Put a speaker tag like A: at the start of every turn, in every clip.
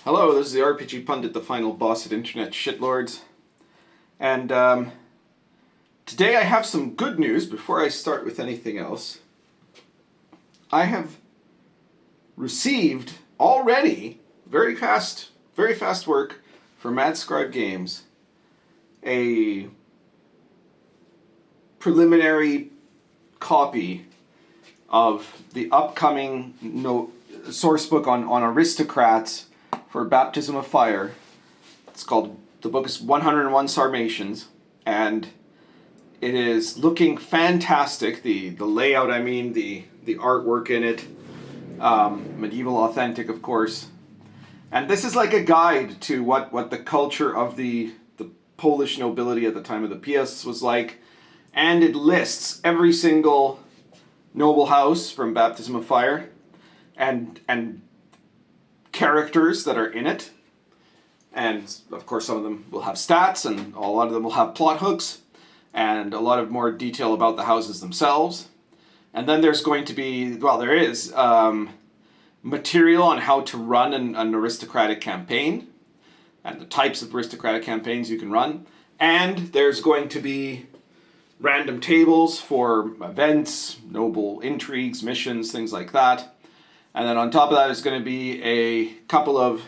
A: Hello, this is the RPG Pundit, the final boss at Internet Shitlords. And today I have some good news before I start with anything else. I have received already, very fast work for Mad Scribe Games, a preliminary copy of the upcoming source book on aristocrats for Baptism of Fire. It's called, the book is 101 Sarmatians, and it is looking fantastic. The layout, I mean, the artwork in it, medieval authentic, of course. And this is like a guide to what the culture of the Polish nobility at the time of the PS was like, and it lists every single noble house from Baptism of Fire, and characters that are in it, and of course some of them will have stats, and a lot of them will have plot hooks, and a lot of more detail about the houses themselves. And then there's going to be, well, there is material on how to run an aristocratic campaign, and the types of aristocratic campaigns you can run, and there's going to be random tables for events, noble intrigues, missions, things like that. And then on top of that is going to be a couple of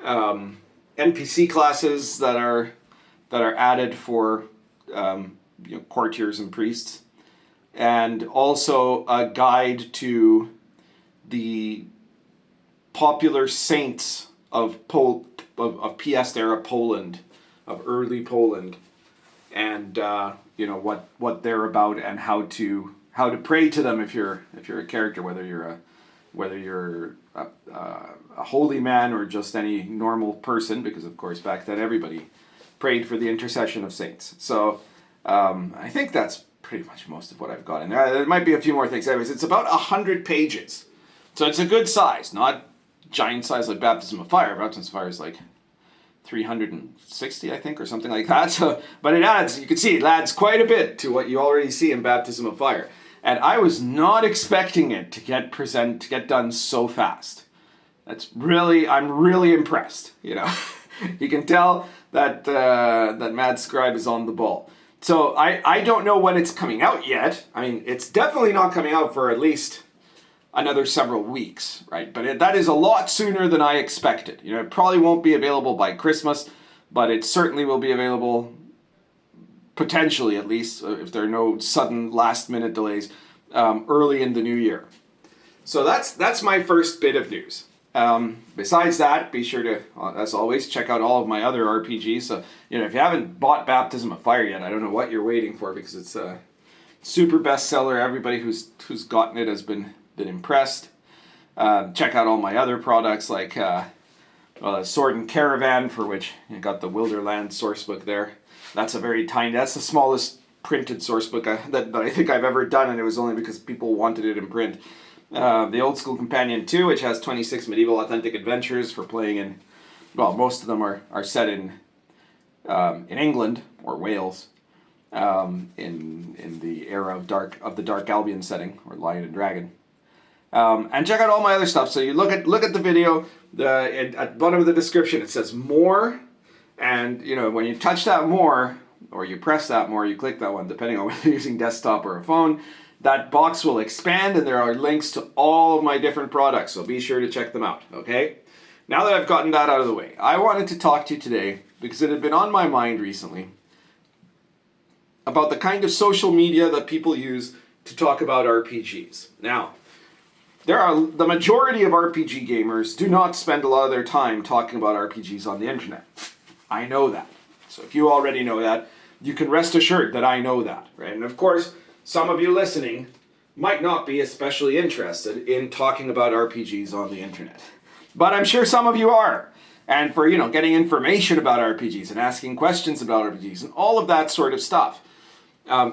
A: NPC classes that are added for courtiers and priests, and also a guide to the popular saints of PS era Poland, of early Poland, and what they're about and how to pray to them if you're a character, whether you're a holy man or just any normal person, because of course back then everybody prayed for the intercession of saints. So I think that's pretty much most of what I've got in there. There might be a few more things. Anyways, it's about 100 pages. So it's a good size, not giant size like Baptism of Fire. Baptism of Fire is like 360, I think, or something like that. So, but it adds, you can see it adds quite a bit to what you already see in Baptism of Fire. And I was not expecting it to get done so fast. I'm really impressed. You can tell that Mad Scribe is on the ball. So I don't know when it's coming out yet. I mean, it's definitely not coming out for at least another several weeks, right? But that is a lot sooner than I expected. It probably won't be available by Christmas, but it certainly will be available, potentially at least, if there are no sudden last-minute delays, early in the new year. So that's my first bit of news. Besides that, be sure to, as always, check out all of my other RPGs. So, if you haven't bought Baptism of Fire yet, I don't know what you're waiting for, because it's a super bestseller. Everybody who's gotten it has been impressed. Check out all my other products, like Sword and Caravan, for which you got the Wilderlands sourcebook there. That's the smallest printed sourcebook that I think I've ever done, and it was only because people wanted it in print. The Old School Companion 2, which has 26 medieval authentic adventures for playing in, well, most of them are set in England or Wales, in the era of the Dark Albion setting, or Lion and Dragon. And check out all my other stuff. So you look at the video, at the bottom of the description it says more, and when you touch that more, or you press that more, you click that one, depending on whether you're using desktop or a phone, that box will expand, and there are links to all of my different products, so be sure to check them out, okay? Now that I've gotten that out of the way, I wanted to talk to you today, because it had been on my mind recently, about the kind of social media that people use to talk about RPGs. Now, the majority of RPG gamers do not spend a lot of their time talking about RPGs on the internet. I know that. So if you already know that, you can rest assured that I know that, right? And of course, some of you listening might not be especially interested in talking about RPGs on the internet. But I'm sure some of you are. And for, getting information about RPGs and asking questions about RPGs and all of that sort of stuff.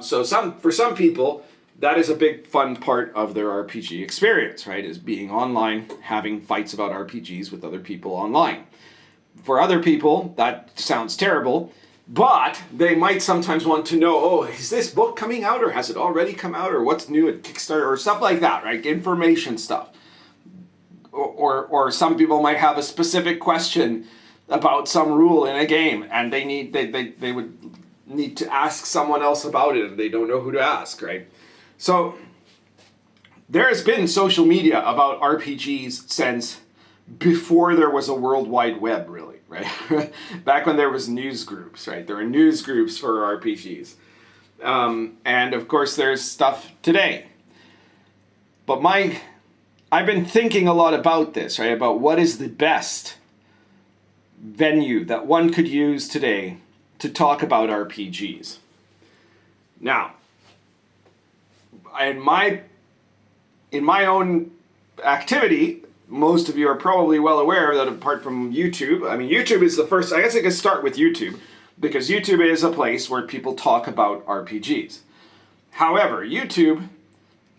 A: So for some people, that is a big fun part of their RPG experience, right? Is being online, having fights about RPGs with other people online. For other people, that sounds terrible, but they might sometimes want to know, is this book coming out, or has it already come out, or what's new at Kickstarter, or stuff like that, right? Information stuff. or some people might have a specific question about some rule in a game, and they would need to ask someone else about it, and they don't know who to ask, right? So there has been social media about RPGs since before there was a World Wide Web, really, right? Back when there was news groups, right? There were news groups for RPGs. And of course there's stuff today. But I've been thinking a lot about this, right? About what is the best venue that one could use today to talk about RPGs. Now, in my own activity, most of you are probably well aware that apart from YouTube, I mean, YouTube is the first, I guess I could start with YouTube, because YouTube is a place where people talk about RPGs. However, YouTube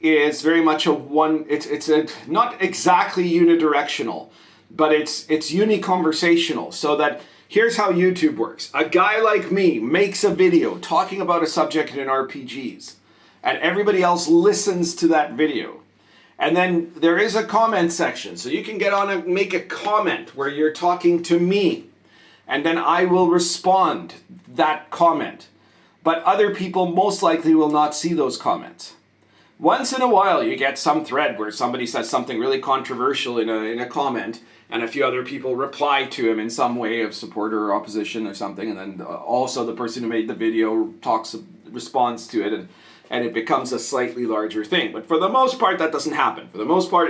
A: is very much it's not exactly unidirectional, but it's uniconversational, so that here's how YouTube works. A guy like me makes a video talking about a subject in RPGs, and everybody else listens to that video. And then there is a comment section, so you can get on and make a comment where you're talking to me, and then I will respond that comment. But other people most likely will not see those comments. Once in a while you get some thread where somebody says something really controversial in a comment, and a few other people reply to him in some way of support or opposition or something, and then also the person who made the video responds to it, and it becomes a slightly larger thing. But for the most part, that doesn't happen. For the most part,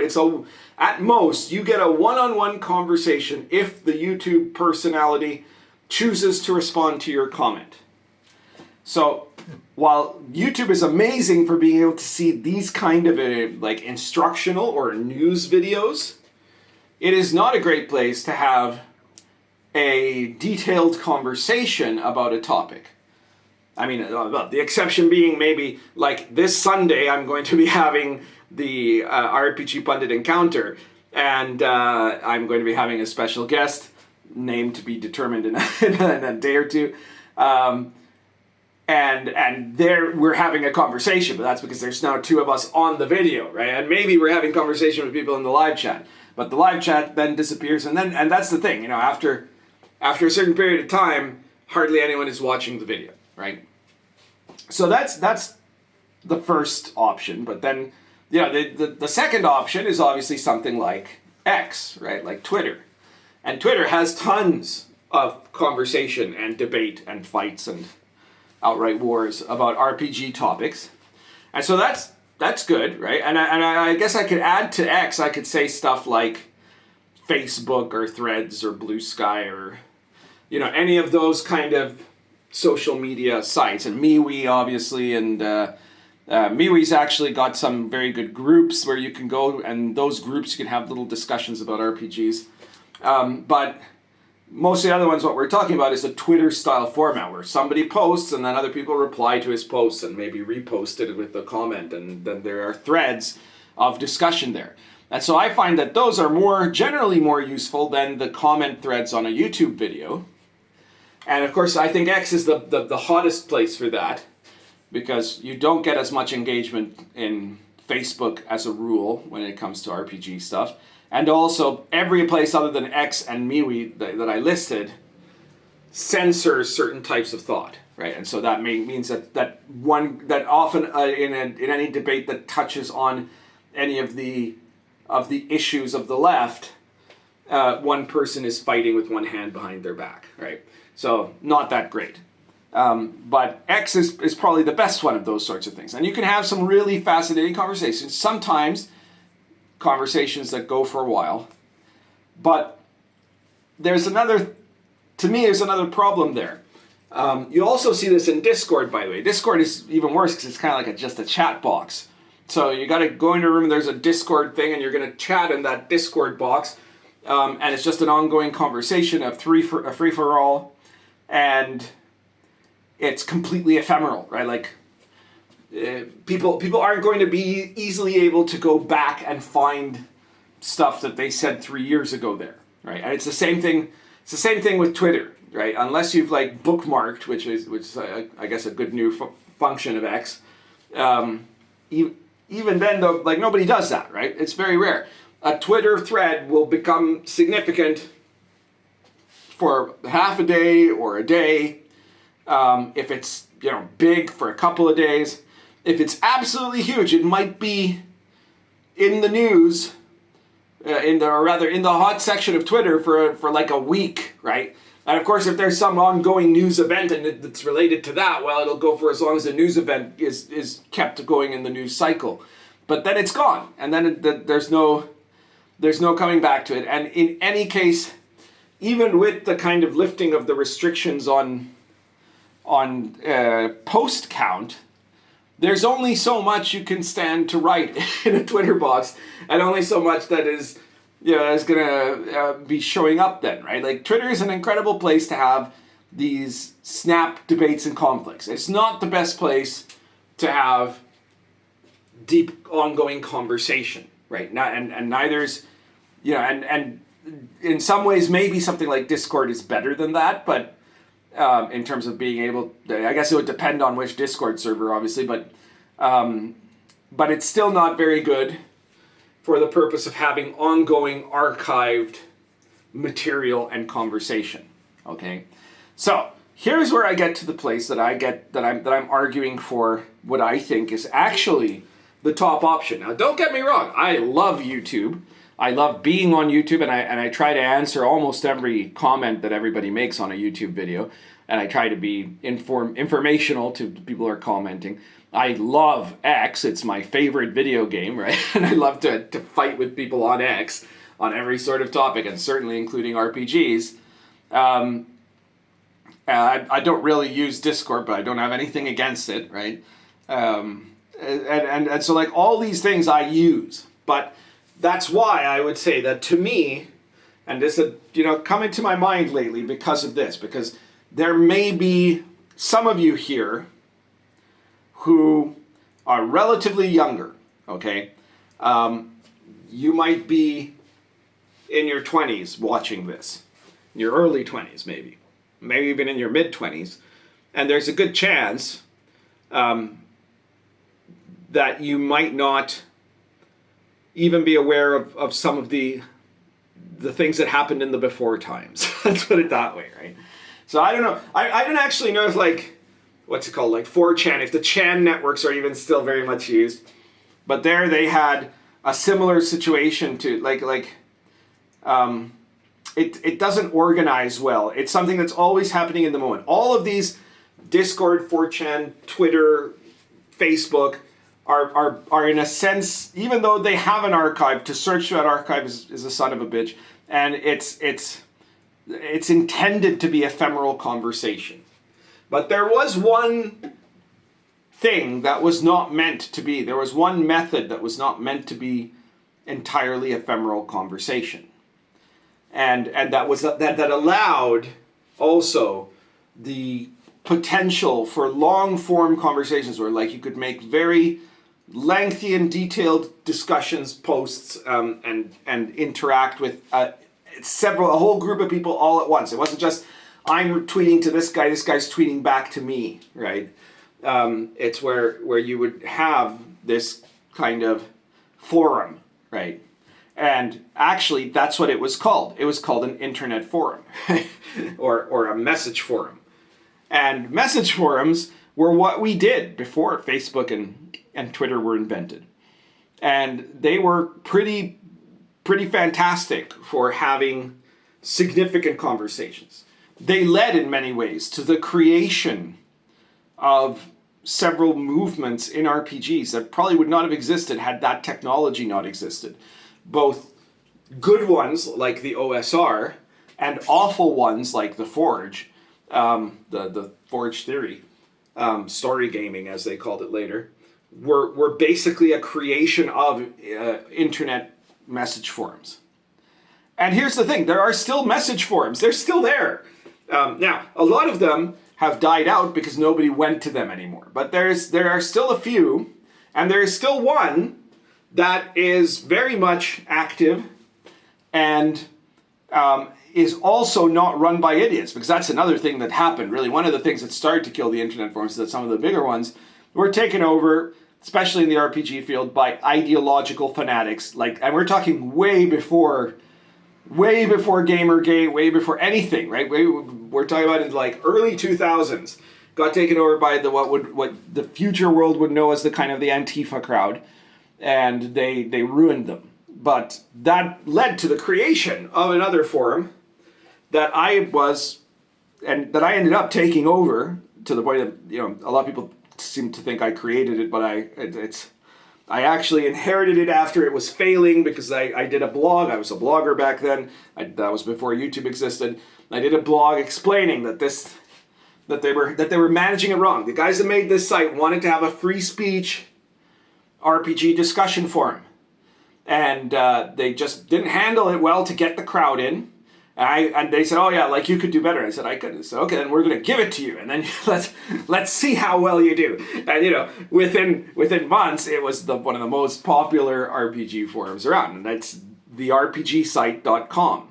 A: at most, you get a one-on-one conversation if the YouTube personality chooses to respond to your comment. So while YouTube is amazing for being able to see these kind of instructional or news videos, it is not a great place to have a detailed conversation about a topic. I mean, the exception being maybe like this Sunday, I'm going to be having the RPG Pundit encounter, and I'm going to be having a special guest, name to be determined in a day or two, and there we're having a conversation, but that's because there's now two of us on the video, right? And maybe we're having conversation with people in the live chat, but the live chat then disappears, and that's the thing, after a certain period of time, hardly anyone is watching the video. Right, so that's the first option. But then, the second option is obviously something like X, right, like Twitter, and Twitter has tons of conversation and debate and fights and outright wars about RPG topics, and so that's good, right? And I guess I could add to X. I could say stuff like Facebook or Threads or Blue Sky or any of those kind of social media sites, and Mewe obviously, and Mewe's actually got some very good groups where you can go, and those groups you can have little discussions about RPGs. But most of the other ones, what we're talking about is a Twitter style format where somebody posts and then other people reply to his posts and maybe repost it with a comment, and then there are threads of discussion there. And so I find that those are generally more useful than the comment threads on a YouTube video. And of course, I think X is the hottest place for that, because you don't get as much engagement in Facebook as a rule when it comes to RPG stuff. And also, every place other than X and Mewe that I listed censors certain types of thought, right? And so that means that often in any debate that touches on any of the issues of the left, one person is fighting with one hand behind their back, right? So not that great. But X is probably the best one of those sorts of things. And you can have some really fascinating conversations, sometimes conversations that go for a while. But there's another problem there. You also see this in Discord, by the way. Discord is even worse because it's kind of like just a chat box. So you got to go into a room and there's a Discord thing and you're going to chat in that Discord box. And it's just an ongoing conversation of a free-for-all. And it's completely ephemeral, right? Like, people aren't going to be easily able to go back and find stuff that they said 3 years ago there, right? And it's the same thing. It's the same thing with Twitter, right? Unless you've like bookmarked, which is I guess a good new function of X. Even then, though, like nobody does that, right? It's very rare. a Twitter thread will become significant for half a day or a day. If it's, you know, big for a couple of days. If it's absolutely huge, it might be in the news, in the hot section of Twitter for like a week, right? And of course, if there's some ongoing news event and it's related to that, well, it'll go for as long as the news event is kept going in the news cycle. But then it's gone, and then there's no coming back to it. And in any case, even with the kind of lifting of the restrictions on post count, there's only so much you can stand to write in a Twitter box, and only so much that is, you know, is gonna be showing up then, right? Like, Twitter is an incredible place to have these snap debates and conflicts. It's not the best place to have deep, ongoing conversation, right? And neither's, you know, and in some ways maybe something like Discord is better than that, but in terms of being able, I guess it would depend on which Discord server, obviously, but it's still not very good for the purpose of having ongoing archived material and conversation. Okay, so here's where I get to the place that I'm arguing for what I think is actually the top option. Now, don't get me wrong, I love YouTube. I love being on YouTube, and I try to answer almost every comment that everybody makes on a YouTube video, and I try to be informational to people who are commenting. I love X. It's my favorite video game, right? And I love to fight with people on X on every sort of topic, and certainly including RPGs. I don't really use Discord, but I don't have anything against it, right? And so, like, all these things I use, but that's why I would say that, to me, and this is, you know, coming to my mind lately because of this, because there may be some of you here who are relatively younger, okay? You might be in your 20s watching this, your early 20s maybe even in your mid-20s, and there's a good chance that you might not even be aware of some of the things that happened in the before times. Let's put it that way, right? So I don't know. I don't actually know if, like, what's it called, like 4chan, if the Chan networks are even still very much used. But there they had a similar situation to, it doesn't organize well. It's something that's always happening in the moment. All of these Discord, 4chan, Twitter, Facebook are in a sense, even though they have an archive, to search that archive is a son of a bitch, and it's intended to be ephemeral conversation. But there was one thing that was not meant to be. There was one method that was not meant to be entirely ephemeral conversation, and that allowed also the potential for long form conversations, where, like, you could make very lengthy and detailed discussions, posts, and interact with a whole group of people all at once. It wasn't just, I'm tweeting to this guy's tweeting back to me, right? It's where you would have this kind of forum, right? And actually, that's what it was called. It was called an internet forum, or a message forum. And message forums were what we did before Facebook and Twitter were invented. And they were pretty fantastic for having significant conversations. They led in many ways to the creation of several movements in RPGs that probably would not have existed had that technology not existed. Both good ones like the OSR and awful ones like the Forge, the Forge theory, story gaming as they called it later, were basically a creation of internet message forums. And here's the thing, there are still message forums. They're still there. Now, a lot of them have died out because nobody went to them anymore. But there are still a few, and there is still one that is very much active and is also not run by idiots, because that's another thing that happened. Really, one of the things that started to kill the internet forums is that some of the bigger ones were taken over especially in the RPG field, by ideological fanatics. Like, and we're talking way before Gamergate, way before anything, right? We're talking about in like early 2000s. Got taken over by what the future world would know as the kind of the Antifa crowd, and they ruined them. But that led to the creation of another forum that I ended up taking over, to the point that, you know, a lot of people seem to think I created it, but I actually inherited it after it was failing, because I did a blog. I was a blogger back then. That was before YouTube existed. I did a blog explaining that they were managing it wrong. The guys that made this site wanted to have a free speech RPG discussion forum, and they just didn't handle it well to get the crowd in. And they said, "Oh yeah, like you could do better." I said, "I could." So okay, then we're gonna give it to you, and then let's see how well you do. And you know, within months, it was one of the most popular RPG forums around, and that's the ttrpgsite.com.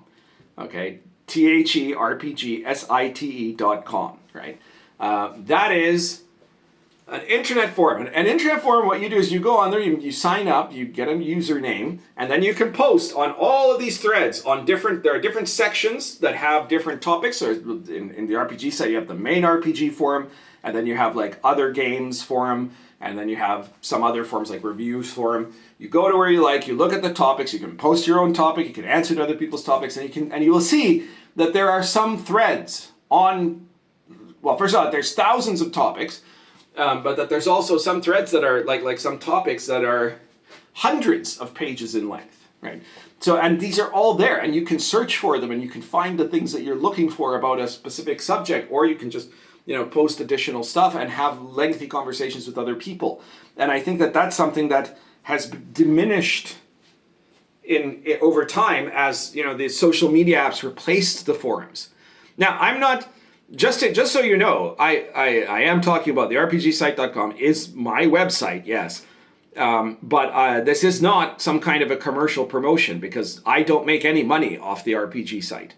A: Okay, ttrpgsite.com. Right, that is an internet forum. An internet forum, what you do is you go on there, you sign up, you get a username, and then you can post on all of these threads on there are different sections that have different topics. So in the RPG site, you have the main RPG forum, and then you have like other games forum, and then you have some other forums like reviews forum. You go to where you like, you look at the topics, you can post your own topic, you can answer to other people's topics, and you will see that there are some threads on, well, first of all, there's thousands of topics. But that there's also some threads that are like some topics that are hundreds of pages in length, right? So, and these are all there, and you can search for them, and you can find the things that you're looking for about a specific subject, or you can just, you know, post additional stuff and have lengthy conversations with other people. And I think that that's something that has diminished over time as, you know, the social media apps replaced the forums. Now, I'm not. Just so you know, I am talking about the rpgsite.com is my website, yes. But this is not some kind of a commercial promotion, because I don't make any money off the RPG site.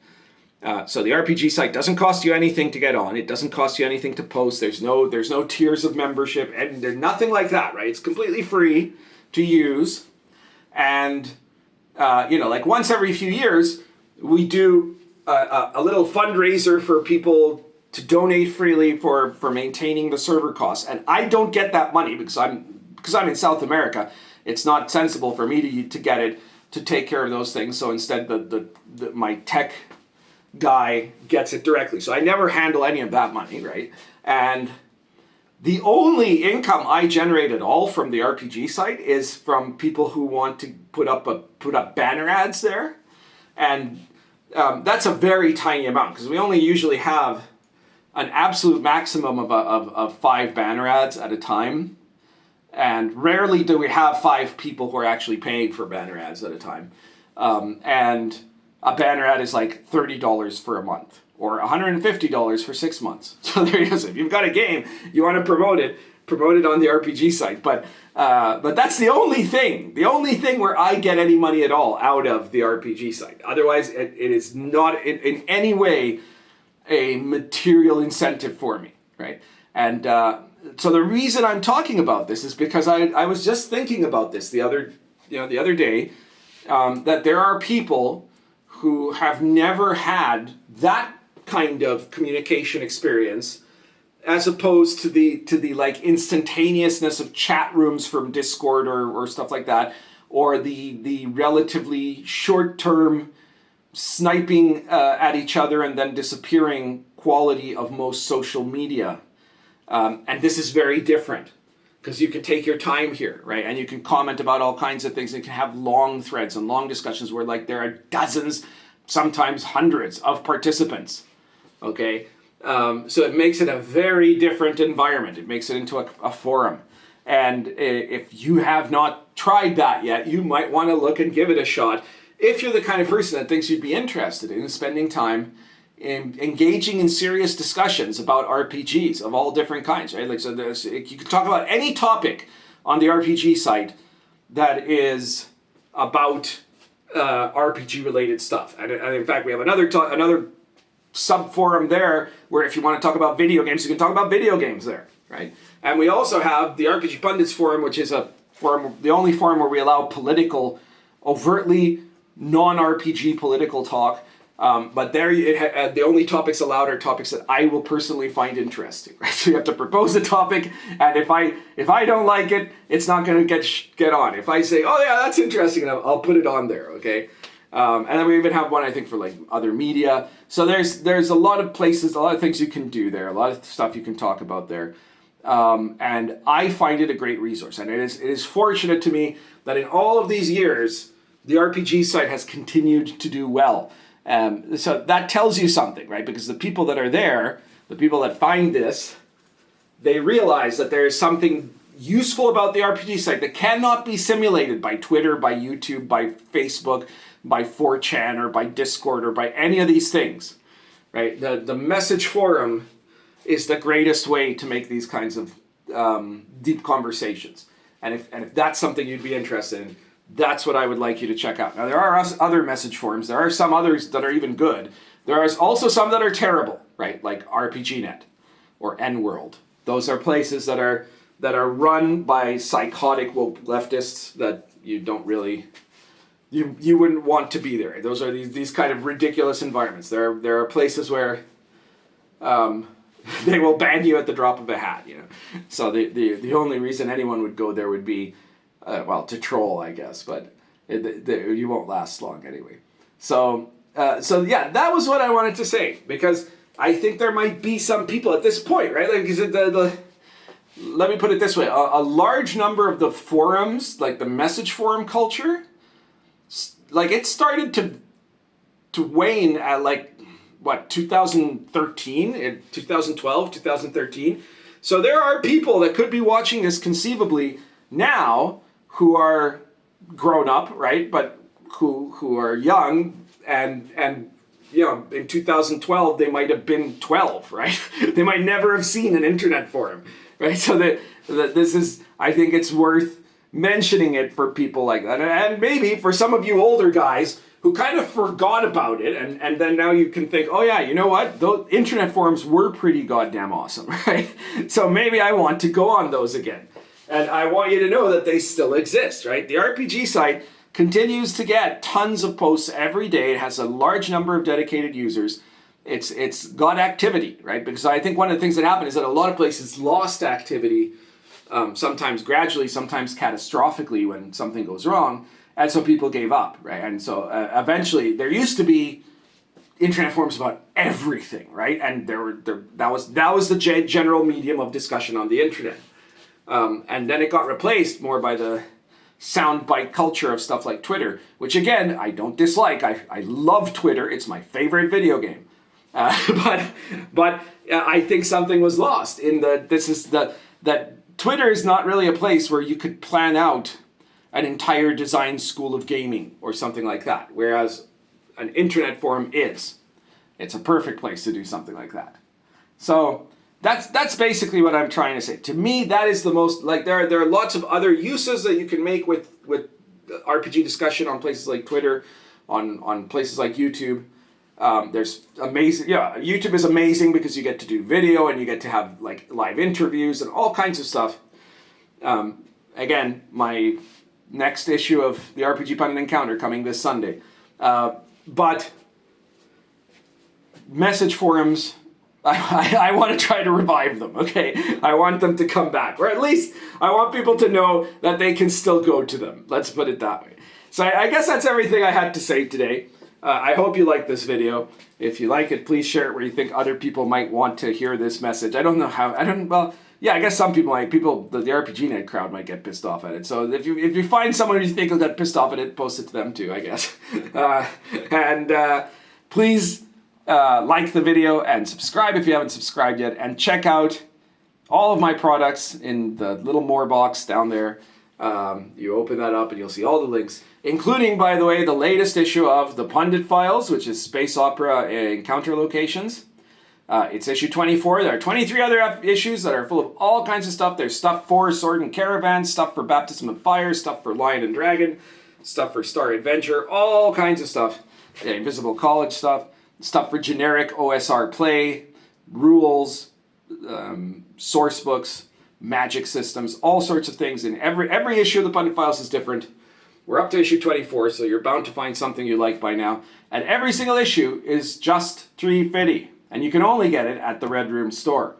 A: So the RPG site doesn't cost you anything to get on. It doesn't cost you anything to post. There's no tiers of membership, and there's nothing like that, right? It's completely free to use. And, you know, like once every few years, we do a little fundraiser for people to donate freely for maintaining the server costs, and I don't get that money because I'm in South America. It's not sensible for me to get it to take care of those things. So instead, my tech guy gets it directly. So I never handle any of that money, right? And the only income I generate at all from the RPG site is from people who want to put up banner ads there, and that's a very tiny amount, because we only usually have an absolute maximum of 5 banner ads at a time, and rarely do we have 5 people who are actually paying for banner ads at a time. And a banner ad is like $30 for a month, or $150 for 6 months. So there it is. If you've got a game, you want to promote it on the RPG site. But that's the only thing where I get any money at all out of the RPG site. Otherwise, it is not in any way a material incentive for me, right? And so the reason I'm talking about this is because I was just thinking about this the other day, that there are people who have never had that kind of communication experience, as opposed to the like instantaneousness of chat rooms from Discord or stuff like that, or the relatively short-term sniping at each other and then disappearing quality of most social media. And this is very different, because you can take your time here, right? And you can comment about all kinds of things. And you can have long threads and long discussions where like there are dozens, sometimes hundreds of participants, okay? So it makes it a very different environment. It makes it into a forum. And if you have not tried that yet, you might want to look and give it a shot. If you're the kind of person that thinks you'd be interested in spending time in engaging in serious discussions about RPGs of all different kinds, right? Like, so you can talk about any topic on the RPG site that is about RPG related stuff. And in fact, we have another sub forum there where if you want to talk about video games, you can talk about video games there. right? And we also have the RPG Pundits forum, which is a forum, the only forum where we allow political, overtly non-RPG political talk. But there, the only topics allowed are topics that I will personally find interesting. Right? So you have to propose a topic, and if I don't like it, it's not going to get on. If I say, oh yeah, that's interesting, I'll put it on there. Okay, and then we even have one, I think, for like other media. So there's a lot of places, a lot of things you can do there, a lot of stuff you can talk about there. And I find it a great resource, and it is fortunate to me that in all of these years, the RPG site has continued to do well. So that tells you something, right? Because the people that are there, the people that find this, they realize that there is something useful about the RPG site that cannot be simulated by Twitter, by YouTube, by Facebook, by 4chan, or by Discord, or by any of these things, right? The message forum is the greatest way to make these kinds of deep conversations. And if that's something you'd be interested in, that's what I would like you to check out. Now, there are other message forums. There are some others that are even good. There are also some that are terrible, right? Like RPGNet or N-World. Those are places that are run by psychotic woke leftists that you don't really, you wouldn't want to be there. Those are these kind of ridiculous environments. There are places where they will ban you at the drop of a hat, you know. So the only reason anyone would go there would be, to troll, I guess, but you won't last long anyway. So yeah, that was what I wanted to say, because I think there might be some people at this point, right? Like, is it let me put it this way: a large number of the forums, like the message forum culture, like it started to wane at like 2013, 2012, 2013. So there are people that could be watching this conceivably now who are grown up, right? But who are young and you know, in 2012 they might have been 12, right? They might never have seen an internet forum, right? So that this is, I think it's worth mentioning it for people like that, and maybe for some of you older guys who kind of forgot about it, and then now you can think, oh yeah, you know what? Those internet forums were pretty goddamn awesome, right? So maybe I want to go on those again. And I want you to know that they still exist, right? The RPG site continues to get tons of posts every day. It has a large number of dedicated users. It's got activity, right? Because I think one of the things that happened is that a lot of places lost activity, sometimes gradually, sometimes catastrophically when something goes wrong. And so people gave up, right? And so eventually, there used to be internet forums about everything, right? And that was the general medium of discussion on the internet. And then it got replaced more by the soundbite culture of stuff like Twitter, which again, I don't dislike. I love Twitter. It's my favorite video game. But I think something was lost in that Twitter is not really a place where you could plan out an entire design school of gaming or something like that, whereas an internet forum is. It's a perfect place to do something like that. So that's basically what I'm trying to say. To me, that is the most, like, there are lots of other uses that you can make with RPG discussion on places like Twitter, on places like YouTube. There's amazing, YouTube is amazing because you get to do video and you get to have like live interviews and all kinds of stuff. Again, my next issue of the RPG Pundit Encounter coming this Sunday. But message forums, I want to try to revive them, okay? I want them to come back. Or at least I want people to know that they can still go to them. Let's put it that way. So I guess that's everything I had to say today. I hope you like this video. If you like it, please share it where you think other people might want to hear this message. I don't know how, I guess some people might, the RPGNet crowd might get pissed off at it. So if you find someone who you think will get pissed off at it, post it to them too, I guess. Please like the video and subscribe if you haven't subscribed yet, and check out all of my products in the little more box down there. You open that up and you'll see all the links, including, by the way, the latest issue of the Pundit Files, which is space opera encounter locations. It's issue 24. There are 23 other issues that are full of all kinds of stuff. There's stuff for Sword and Caravan, stuff for Baptism of Fire, stuff for Lion and Dragon, stuff for Star Adventure, all kinds of stuff. Invisible College stuff for generic OSR play, rules, source books, magic systems, all sorts of things. And every issue of the Pundit Files is different. We're up to issue 24, so you're bound to find something you like by now. And every single issue is just $3.50, and you can only get it at the Red Room store.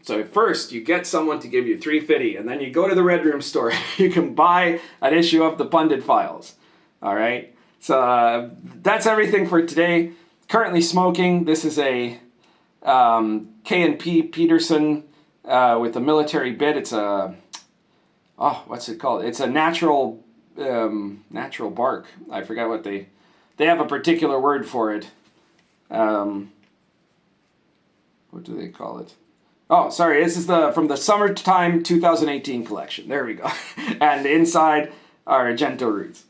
A: So first, you get someone to give you $3.50, and then you go to the Red Room store. You can buy an issue of the Pundit Files. All right? So that's everything for today. Currently smoking. This is a K&P Peterson with a military bit. It's a, what's it called? It's a natural bark. I forgot what they have a particular word for it. What do they call it? Oh, sorry, this is from the Summertime 2018 collection. There we go. And inside are Argento roots.